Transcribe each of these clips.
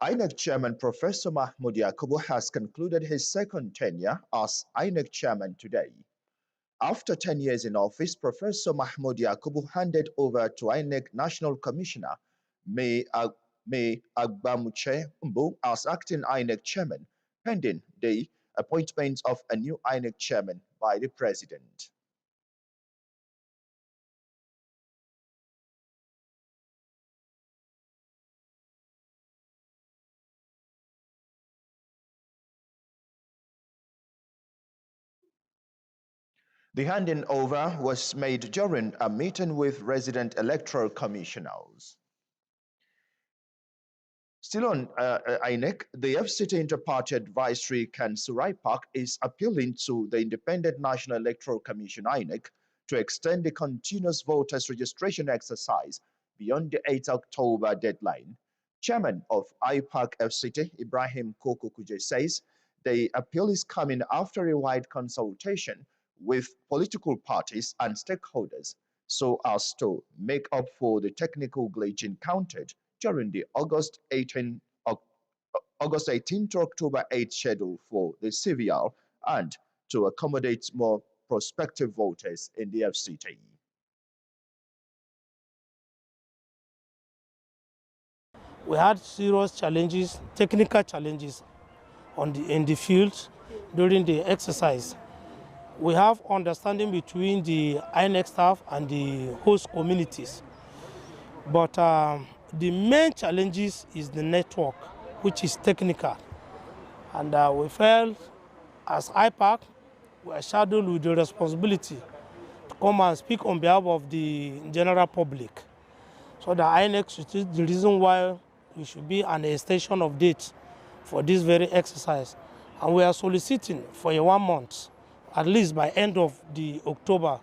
INEC Chairman Professor Mahmoud Yakubu has concluded his second tenure as INEC Chairman today. After 10 years in office, Professor Mahmoud Yakubu handed over to INEC National Commissioner May Agbamuche Mbu as acting INEC Chairman, pending the appointment of a new INEC Chairman by the President. The handing over was made during a meeting with resident electoral commissioners. Still on INEC, the FCT Interparty Advisory Council IPAC is appealing to the Independent National Electoral Commission INEC to extend the continuous voters registration exercise beyond the 8 October deadline. Chairman of IPAC FCT, Ibrahim Koko Kuje, says the appeal is coming after a wide consultation with political parties and stakeholders so as to make up for the technical glitch encountered during the August 18 to October 8 schedule for the CVR and to accommodate more prospective voters in the FCT. We had serious challenges, technical challenges in the field during the exercise. We have understanding between the INEC staff and the host communities. But the main challenges is the network, which is technical. And we felt as IPAC, we are shadowed with the responsibility to come and speak on behalf of the general public. So the INEC is the reason why we should be an extension of date for this very exercise. And we are soliciting for a 1 month, at least by end of the October.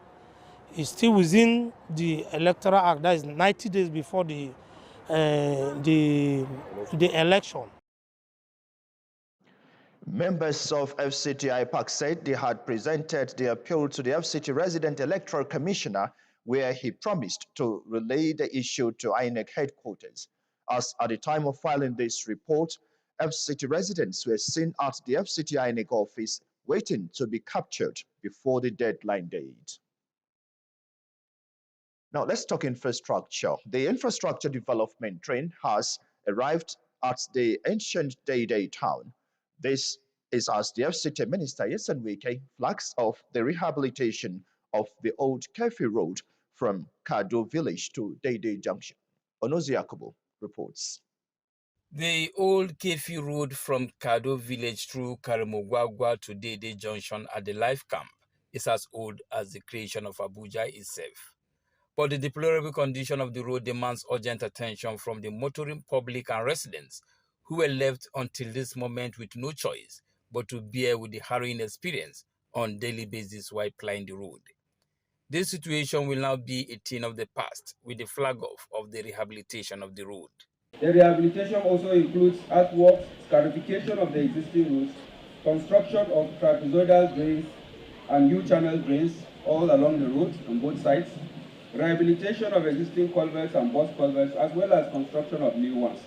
It's still within the Electoral Act, that is 90 days before the election. Members of FCT IPAC said they had presented the appeal to the FCT Resident Electoral Commissioner, where he promised to relay the issue to INEC headquarters. As at the time of filing this report, FCT residents were seen at the FCT INEC office waiting to be captured before the deadline date. Now let's talk infrastructure. The infrastructure development train has arrived at the ancient Day town. This is as the FCT Minister Yeson Wike flags off the rehabilitation of the old Kefi Road from Kado village to Day Junction. Onozi Yakubu reports. The old Kefi Road from Kado village through Karimogwagwa to Day Junction at the Life Camp is as old as the creation of Abuja itself. But the deplorable condition of the road demands urgent attention from the motoring public and residents who were left until this moment with no choice but to bear with the harrowing experience on daily basis while plying the road. This situation will now be a thing of the past with the flag off of the rehabilitation of the road. The rehabilitation also includes earthworks, scarification of the existing routes, construction of trapezoidal drains and U-channel drains all along the road on both sides, rehabilitation of existing culverts and bus culverts, as well as construction of new ones,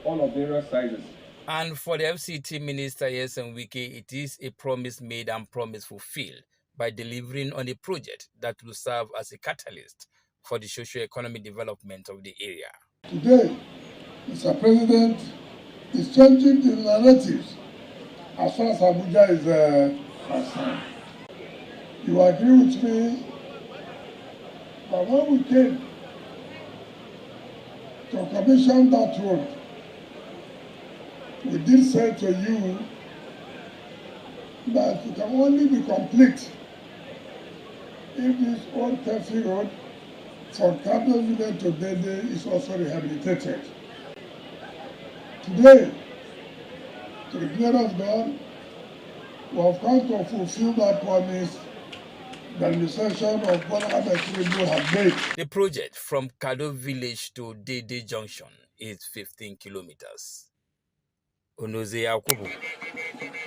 all of various sizes. And for the FCT Minister Yeson Wike, it is a promise made and promise fulfilled by delivering on a project that will serve as a catalyst for the socio-economic development of the area. Today, Mr. President is changing the narratives as far as Abuja is concerned. You agree with me that when we came to commission that road, we did say to you that it can only be complete if this old Kefi Road from Capital Village to Dede is also rehabilitated. Today, to the glory of God, we have come to fulfill that promise the administration of Bola Ahmed Tinubu have made. The project from Kado village to Dede Junction is 15 kilometers. Onoze Yakubu,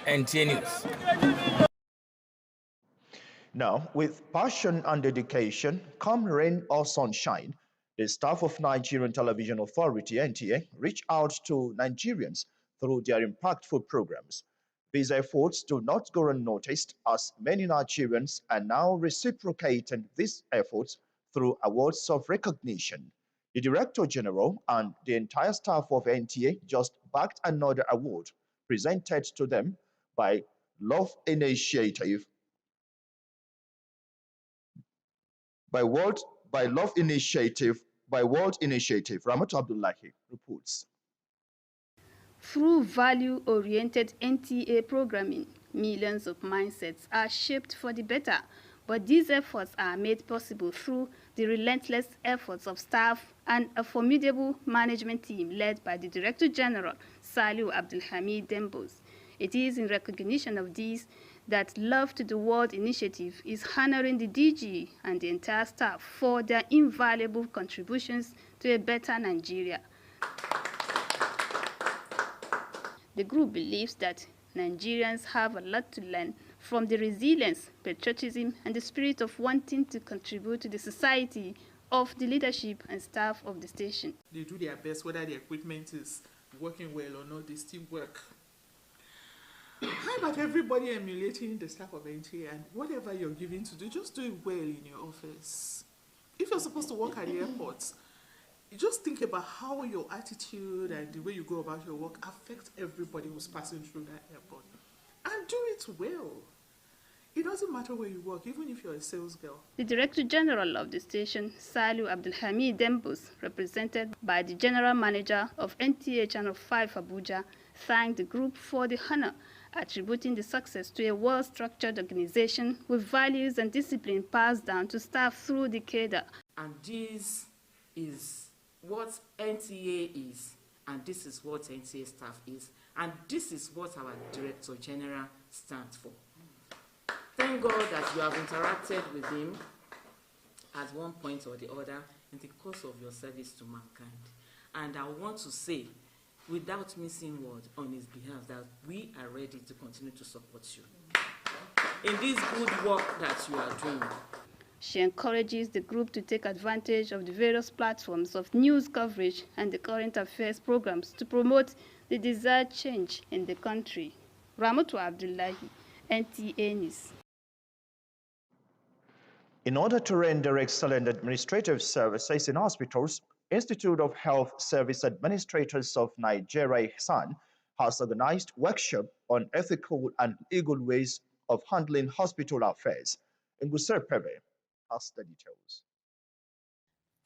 NTA News. Now, with passion and dedication, come rain or sunshine, The staff of Nigerian Television Authority (NTA) reach out to Nigerians through their impactful programs. These efforts do not go unnoticed, as many Nigerians are now reciprocating these efforts through awards of recognition. The Director General and the entire staff of NTA just backed another award presented to them by Love Initiative by World Initiative. Ramat Abdullahi reports. Through value-oriented NTA programming, millions of mindsets are shaped for the better, but these efforts are made possible through the relentless efforts of staff and a formidable management team led by the Director General, Saliu Abdulhamid Dembos. It is in recognition of these that Love to the World initiative is honoring the DG and the entire staff for their invaluable contributions to a better Nigeria. The group believes that Nigerians have a lot to learn from the resilience, patriotism, and the spirit of wanting to contribute to the society of the leadership and staff of the station. They do their best, whether the equipment is working well or not, they still work. How about everybody emulating the staff of NTA, and whatever you're given to do, just do it well in your office. If you're supposed to work at the airport, you just think about how your attitude and the way you go about your work affects everybody who's passing through that airport. And do it well. It doesn't matter where you work, even if you're a sales girl. The Director General of the station, Saliu Abdulhamid Dembos, represented by the General Manager of NTA Channel 5 Abuja, thanked the group for the honor, attributing the success to a well-structured organization with values and discipline passed down to staff through the cadre. And this is what NTA is, and this is what NTA staff is, and this is what our Director General stands for. Thank God that you have interacted with him at one point or the other in the course of your service to mankind. And I want to say, without missing word on his behalf, that we are ready to continue to support you in this good work that you are doing. She encourages the group to take advantage of the various platforms of news coverage and the current affairs programs to promote the desired change in the country. Ramatu Abdullahi, NTA News. In order to render excellent administrative services in hospitals, Institute of Health Service Administrators of Nigeria (IHSAN) has organized workshop on ethical and legal ways of handling hospital affairs. Ngusir Pebe has the details.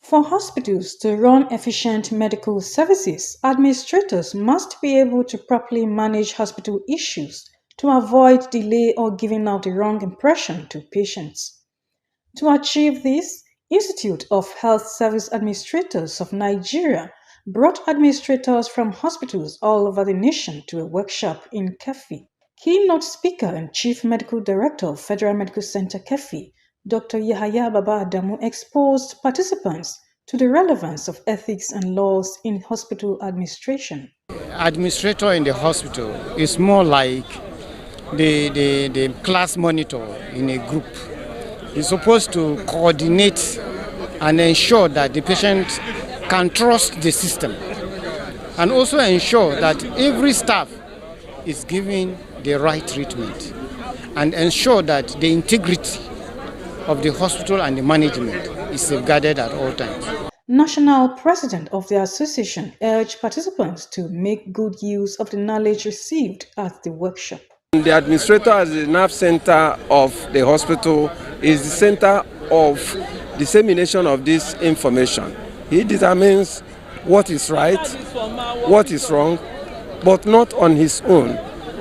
For hospitals to run efficient medical services, administrators must be able to properly manage hospital issues to avoid delay or giving out the wrong impression to patients. To achieve this, Institute of Health Service Administrators of Nigeria brought administrators from hospitals all over the nation to a workshop in Kefi. Keynote speaker and Chief Medical Director of Federal Medical Center Kefi, Dr. Yahaya Baba Adamu, exposed participants to the relevance of ethics and laws in hospital administration. Administrator in the hospital is more like the class monitor in a group. He's supposed to coordinate and ensure that the patient can trust the system, and also ensure that every staff is given the right treatment, and ensure that the integrity of the hospital and the management is safeguarded at all times. National President of the association urged participants to make good use of the knowledge received at the workshop. The administrator, as the nerve center of the hospital, is the center of dissemination of this information. He determines what is right, what is wrong, but not on his own.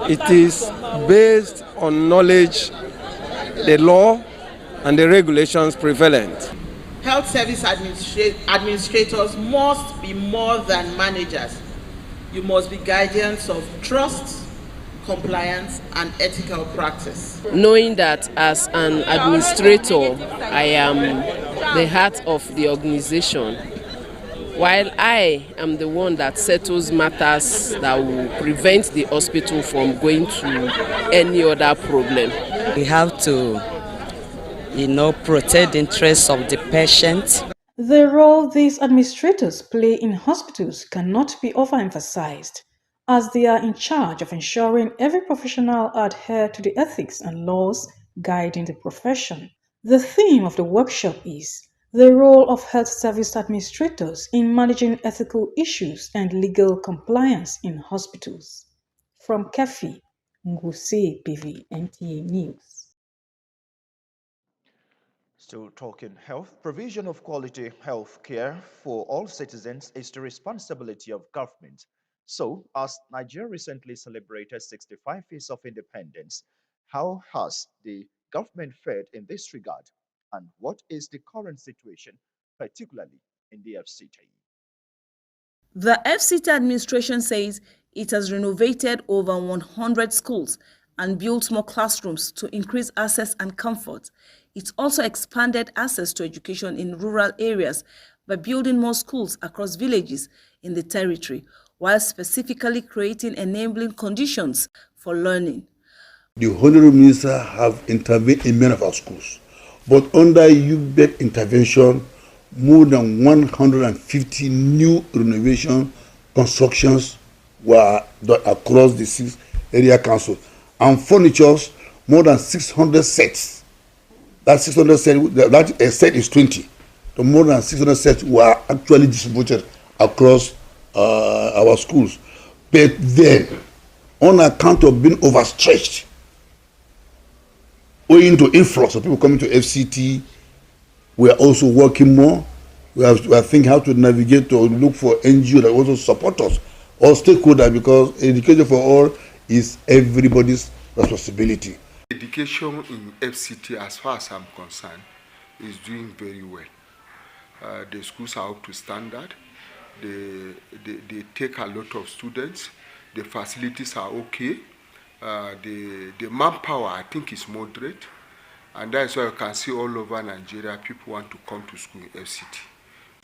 It is based on knowledge, the law, and the regulations prevalent. Health service administrators must be more than managers. You must be guardians of trust, compliance, and ethical practice. Knowing that as an administrator, I am the heart of the organization, while I am the one that settles matters that will prevent the hospital from going through any other problem. We have to protect the interests of the patient. The role these administrators play in hospitals cannot be overemphasized, as they are in charge of ensuring every professional adhere to the ethics and laws guiding the profession. The theme of the workshop is the role of health service administrators in managing ethical issues and legal compliance in hospitals. From Kefi, Nguse PV, NTA News. Still talking health, provision of quality health care for all citizens is the responsibility of government. So, as Nigeria recently celebrated 65 years of independence, how has the government fared in this regard? And what is the current situation, particularly in the FCT? The FCT administration says it has renovated over 100 schools and built more classrooms to increase access and comfort. It also expanded access to education in rural areas by building more schools across villages in the territory, while specifically creating enabling conditions for learning. The Honorable Minister have intervened in many of our schools, but under UBEC intervention, more than 150 new renovation constructions were done across the 6 area councils, and furnitures, more than 600 sets. That 600 sets, that a set is 20. So more than 600 sets were actually distributed across our schools. But then, on account of being overstretched, owing to influx of people coming to FCT, we are also working more. We are thinking how to navigate to look for NGO that also support us, all stakeholders, because education for all is everybody's responsibility. Education in FCT, as far as I'm concerned, is doing very well. The schools are up to standard. They take a lot of students. The facilities are okay. The manpower, I think, is moderate. And that's why you can see all over Nigeria, people want to come to school in FCT.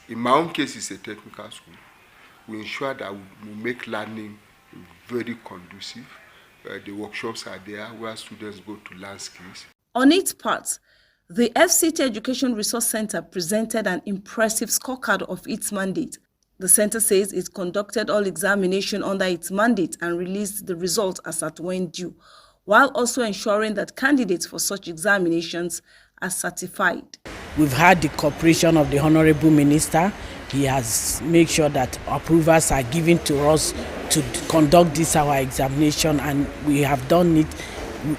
In my own case, it's a technical school. We ensure that we make learning very conducive. The workshops are there where students go to learn skills. On its part, the FCT Education Resource Center presented an impressive scorecard of its mandate. The center says it conducted all examination under its mandate and released the results as at when due, while also ensuring that candidates for such examinations are certified. We've had the cooperation of the Honorable Minister. He has made sure that approvals are given to us to conduct this our examination, and we have done it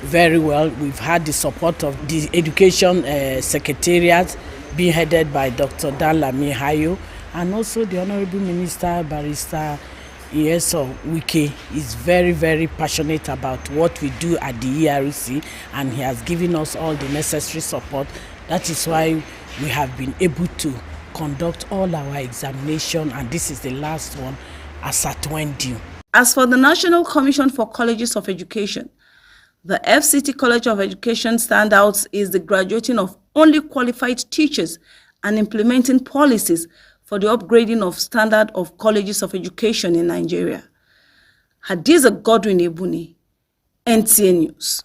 very well. We've had the support of the Education Secretariat being headed by Dr. Dalami Hayo, and also the Honorable Minister, Barrister Iyeso Wike, is very, very passionate about what we do at the ERC, and he has given us all the necessary support. That is why we have been able to conduct all our examination, and this is the last one as at when due. As for the National Commission for Colleges of Education, the FCT College of Education standouts is the graduating of only qualified teachers and implementing policies for the upgrading of standard of colleges of education in Nigeria. Hadiza Godwin Ebuni, NTA News.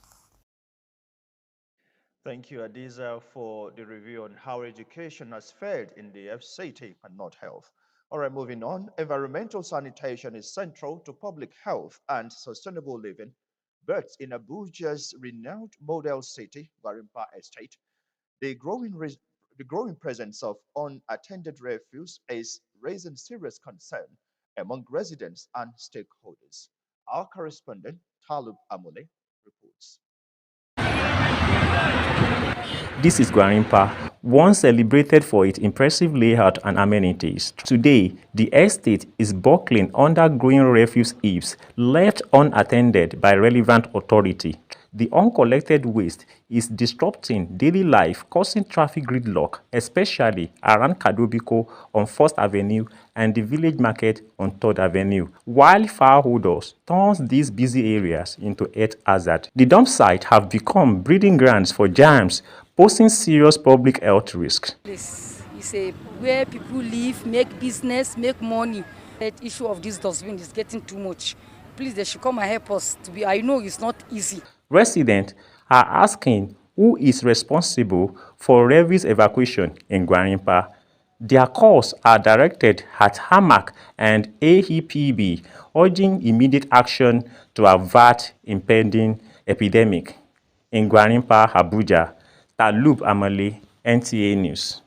Thank you, Adiza, for the review on how education has fared in the FCT and not health. All right, moving on. Environmental sanitation is central to public health and sustainable living. But in Abuja's renowned model city, Gwarinpa Estate, the growing presence of unattended refuse is raising serious concern among residents and stakeholders. Our correspondent, Talib Amule, reports. This is Gwarinpa, once celebrated for its impressive layout and amenities. Today, the estate is buckling under growing refuse heaps left unattended by relevant authority. The uncollected waste is disrupting daily life, causing traffic gridlock, especially around Kadobiko on 1st Avenue and the village market on 3rd Avenue, while fire odors turns these busy areas into health hazard. The dump sites have become breeding grounds for germs, posing serious public health risks. This is where people live, make business, make money. The issue of this dustbin is getting too much. Please, they should come and help us. I know it's not easy. Residents are asking who is responsible for refuse evacuation in Gwarinpa. Their calls are directed at HAMAC and AEPB, urging immediate action to avert impending epidemic. In Gwarinpa, Abuja, Talub Amale, NTA News.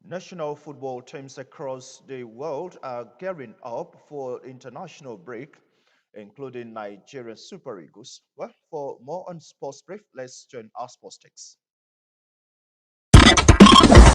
National football teams across the world are gearing up for international break, including Nigerian Super Eagles. Well, for more on Sports Brief, let's join our sports text.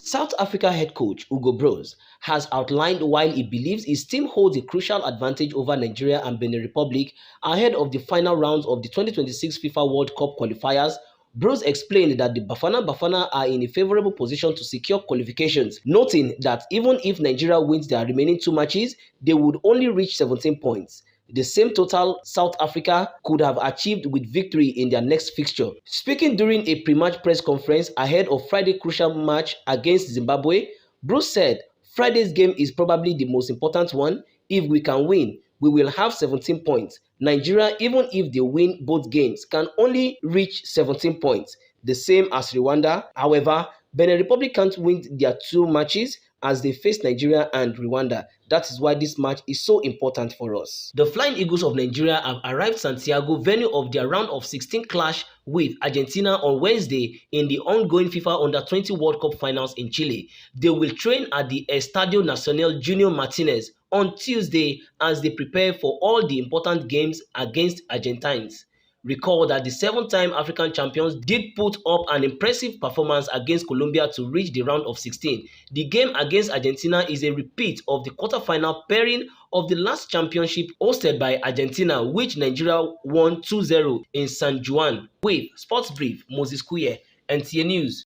South Africa head coach Hugo Broos has outlined why he believes his team holds a crucial advantage over Nigeria and Benin Republic ahead of the final rounds of the 2026 FIFA World Cup qualifiers. Broos explained that the Bafana are in a favorable position to secure qualifications, noting that even if Nigeria wins their remaining 2 matches, they would only reach 17 points. The same total South Africa could have achieved with victory in their next fixture. Speaking during a pre-match press conference ahead of Friday's crucial match against Zimbabwe, Bruce said, "Friday's game is probably the most important one. If we can win, we will have 17 points. Nigeria, even if they win both games, can only reach 17 points, the same as Rwanda. However, Benin Republic can't win their 2 matches as they face Nigeria and Rwanda. That is why this match is so important for us." The Flying Eagles of Nigeria have arrived Santiago, venue of their round of 16 clash with Argentina on Wednesday in the ongoing FIFA Under-20 World Cup finals in Chile. They will train at the Estadio Nacional Junior Martinez on Tuesday as they prepare for all the important games against Argentines. Recall that the 7-time African champions did put up an impressive performance against Colombia to reach the round of 16. The game against Argentina is a repeat of the quarter-final pairing of the last championship hosted by Argentina, which Nigeria won 2-0 in San Juan. With Sports Brief, Moses Kuye, NTA News.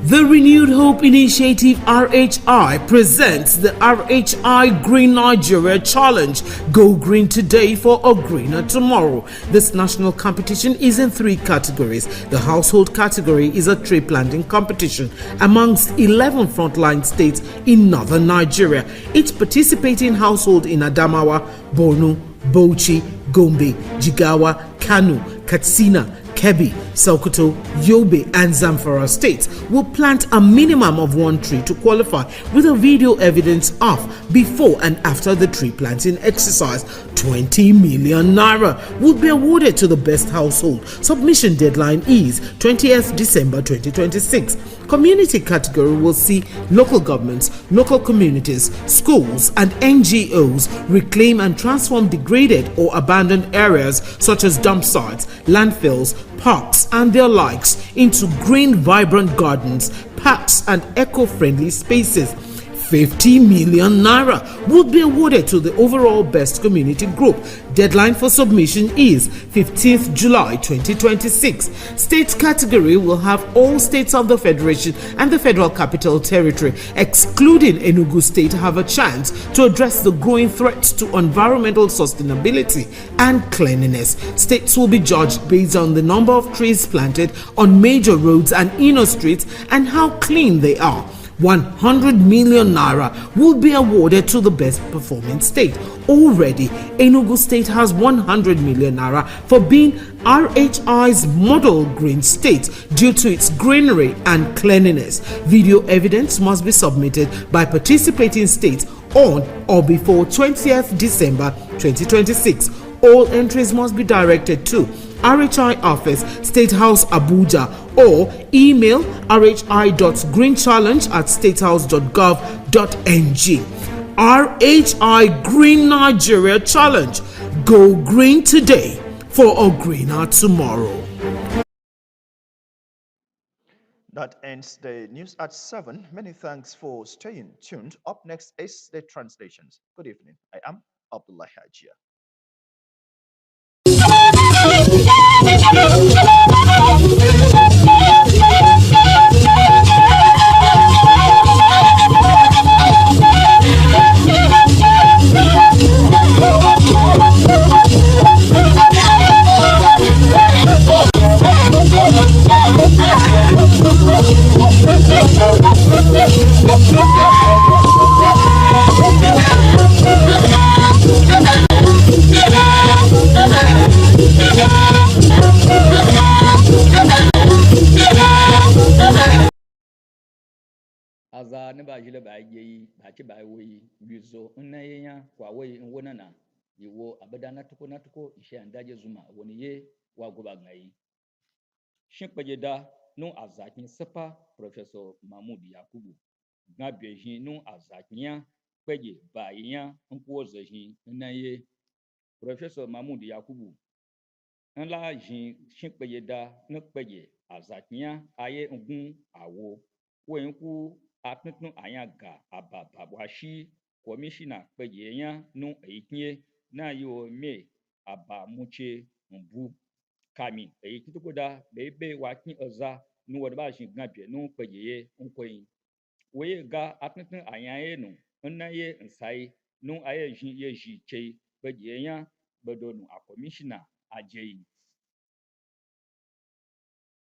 The Renewed Hope Initiative RHI presents the RHI Green Nigeria Challenge. Go green today for a greener tomorrow. This national competition is in 3 categories. The household category is a tree planting competition amongst 11 frontline states in northern Nigeria. Each participating household in Adamawa, Borno, Bauchi, Gombe, Jigawa, Kano, Katsina, Kebbi, Sokoto, Yobe, and Zamfara states will plant a minimum of 1 tree to qualify, with a video evidence of before and after the tree planting exercise. 20 million naira will be awarded to the best household. Submission deadline is 20th December 2026. Community category will see local governments, local communities, schools, and NGOs reclaim and transform degraded or abandoned areas such as dump sites, landfills, parks, and their likes into green, vibrant gardens, parks, and eco-friendly spaces. 50 million naira would be awarded to the overall best community group. Deadline for submission is 15th July 2026. States category will have all states of the Federation and the Federal Capital Territory, excluding Enugu State, have a chance to address the growing threats to environmental sustainability and cleanliness. States will be judged based on the number of trees planted on major roads and inner streets and how clean they are. 100 million naira will be awarded to the best performing state. Already, Enugu State has 100 million naira for being RHI's model green state due to its greenery and cleanliness. Video evidence must be submitted by participating states on or before 20th December 2026. All entries must be directed to RHI Office, State House, Abuja, or email rhi.greenchallenge@statehouse.gov.ng. RHI Green Nigeria Challenge. Go green today for a greener tomorrow. That ends the news at 7. Many thanks for staying tuned. Up next is the translations. Good evening. I am Abdullah Hajia. Thank you. ba ne ba jile ba ye yi ba che ba we yi wizo nna ye nya kwa we nwona na yiwo abada na tuko ishe andaje zuma woni ye wa go ba ngai shin kpeje da no azakin sepa professor mahmud yakubu gna bejin no azakinya kpeje ba yan nko zejin nna ye professor mahmud yakubu nla jin shin kpeje da no kpeje azakinya aye ngun awo wenku atutun ayan ga ababa washi commissioner kpeje yan no eyikinye na yo me aba muche mbu kami eyikitukoda bebe wakin oza nu wadba shin gabie nu kpeje ye nkoyin weye ga atutun ayan ye nu nna ye nsai nu aye jin ye ji chei kpeje yan bedonu a commissioner ajeyi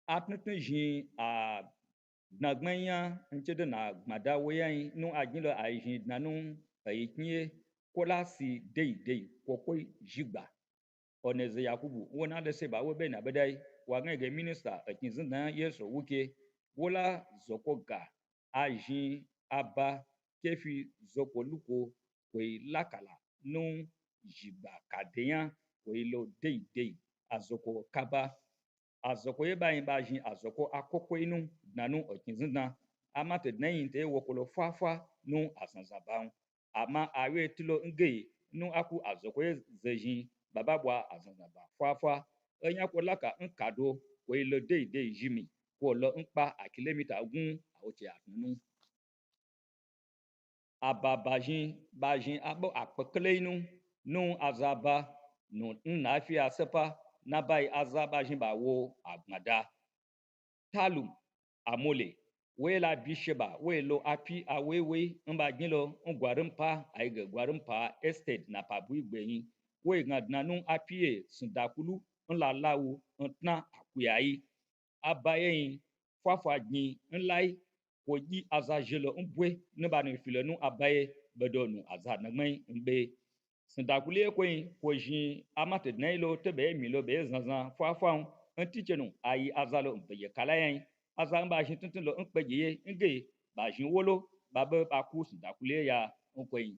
atutun jin a dnagbenya nchedo na gbada weyan nu aginlo aijin dnanu eyikinye kolasi deidei kokoi jigba oneze yakubu wona lese ba we be na bedai wa ngege minister ekinzinda yeso wuke wola zoko ga ajin aba kefi zoko luko we lakala nu jigba kadeyan we lo deidei azoko kaba azoko ye bayin ba jin azoko akoko inu nanu ekinzinda amate dnayin te wokolo fafa nu azanzaban ama awe tilo nge nu aku azoko ye zejin baba bwa azanzaba fafa enya ko laka nkado we lo deidei jimi ko lo npa a kilomita gun awoche atunu bajin abo akpekele inu nu azaba nu nna afia sepa na bai azaba jin ba wo agbada talum amole we la bisheba we lo api awewe mba ginlo ngwarumpa aige gwarumpa estate na pabu igbeyin we ngadnanu apie sundakulu nla lawo ntna akuyayi abayeyin fafa gbin nlai ko yi azajelo mbwe nba ni filenu abaye bedonu azanagmen mbe sundakulu ekwen ko jin amate dnailo tebe mi lo be zanzan fafa ntichenu ayi azalo mpeye kalayen azan ba jin tuntun lo nkpeje ye nge ba jin wolo babe aku sundakulu ya nkwen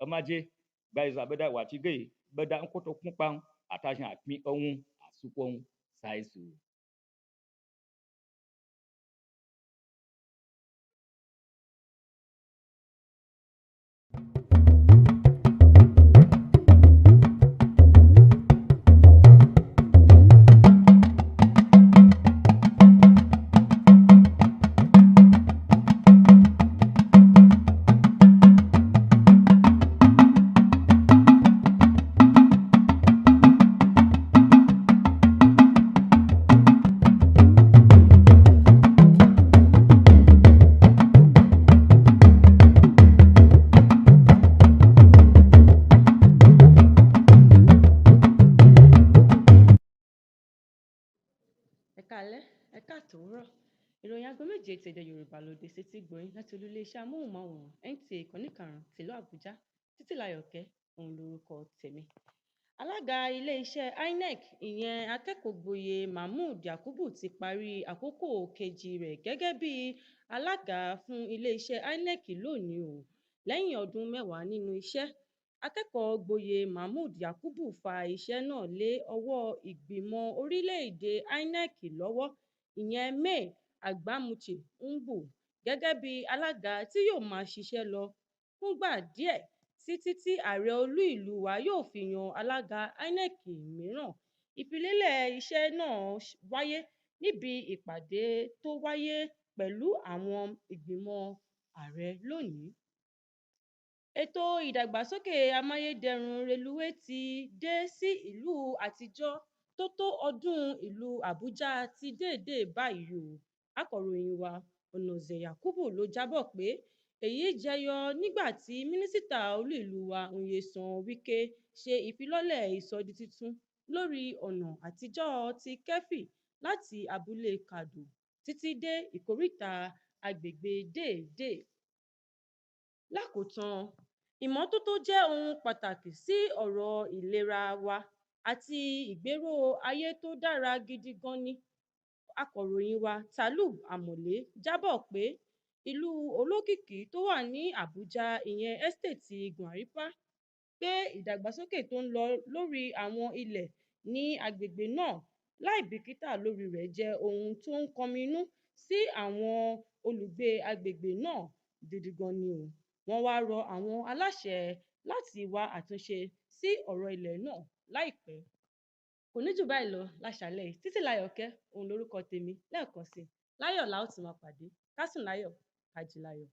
omaje gba izabeda wati ge beda nkoto kunpan atajin apin ohun asupon saisu ẹ káalẹ́ ẹ káàtòwúrọ̀ ìròyìn aago méje ti èdè yorùbá ló dé sétí gbọ̀yìn láti olúléeṣẹ́ amóhùnmáwòrán NTA ìkànnì karùn-ún tìlú àbújá títílayọ̀kẹ́ òun lorúkọ tèmi alága iléeṣẹ́ INEC ìyẹn akẹ́kọ̀ọ́gboyè mahmood yakubu ti parí àkókò kejì rẹ̀ gẹ́gẹ́ bí alága fún iléeṣẹ́ INEC lónìí o lẹ́yìn ọdún mẹ́wàá nínú iṣẹ́ akẹ́kọ̀ọ́gboyè mahmood yakubu fa iṣẹ́ náà lé ọwọ́ ìgbìmọ̀ orílẹ̀-èdè INEC lọ́wọ́ ìyẹn May Agbamuche Ngbu gẹ́gẹ́ bí alága tí yóò máa ṣiṣẹ́ lọ fúngbà díẹ̀ títí tí ààrẹ olú ìlú wa yóò fi yan alága INEC mìíràn ìfilélẹ̀ iṣẹ́ náà wáyé níbi ìpàdé tó wáyé pẹ̀lú àwọn ìgbìmọ̀ ààrẹ lónìí ètò ìdàgbàsókè amáyédẹrùn rélùwé ti dé sí ìlú àtijọ́ tó tó ọdún ìlú Àbújá ti déédéé báyìí o akọ̀ròyìn wa Onoze Yakubu ló jábọ̀ pé èyí jẹyọ nígbà tí mínísítà olú ìlú wa Nyesom Wike ṣe ìfilọ́lẹ̀ ìsọdi tuntun lórí ọ̀nà àtijọ́ ti Kẹ́fì láti abúlé Kàdó títí dé ìkóríta agbègbè déédéé lákòótán ìmọ́tótó jẹ́ ohun pàtàkì sí ọ̀rọ̀ ìlera wa àti ìgbéró ayé tó dára gidi gan ni akọ̀ròyìn wa Talub Amọ̀lé jábọ̀ pé ìlú olókìkí tó wà ní Abuja ìyẹn ẹ́stéètì Gwaripa pé ìdàgbàsókè tó ń lọ lórí àwọn ilẹ̀ ní agbègbè náà láì bìkítà lórí rẹ̀ jẹ́ ohun tó ń kọminú sí àwọn olùgbé agbègbè náà gidi gan ni o. Wọ́n wá rọ àwọn aláṣẹ láti wá àtúnṣe sí ọ̀rọ̀ ilẹ̀ náà láìpẹ́. Kò ní jù báyìí lọ láṣálẹ́ yìí. Títílayọ̀kẹ́ òun lorúkọ tèmi lẹ́ẹ̀kan sí i. Láyọ̀ la ó ti máa pàdé. Ká sùn láyọ̀, ká jí láyọ̀.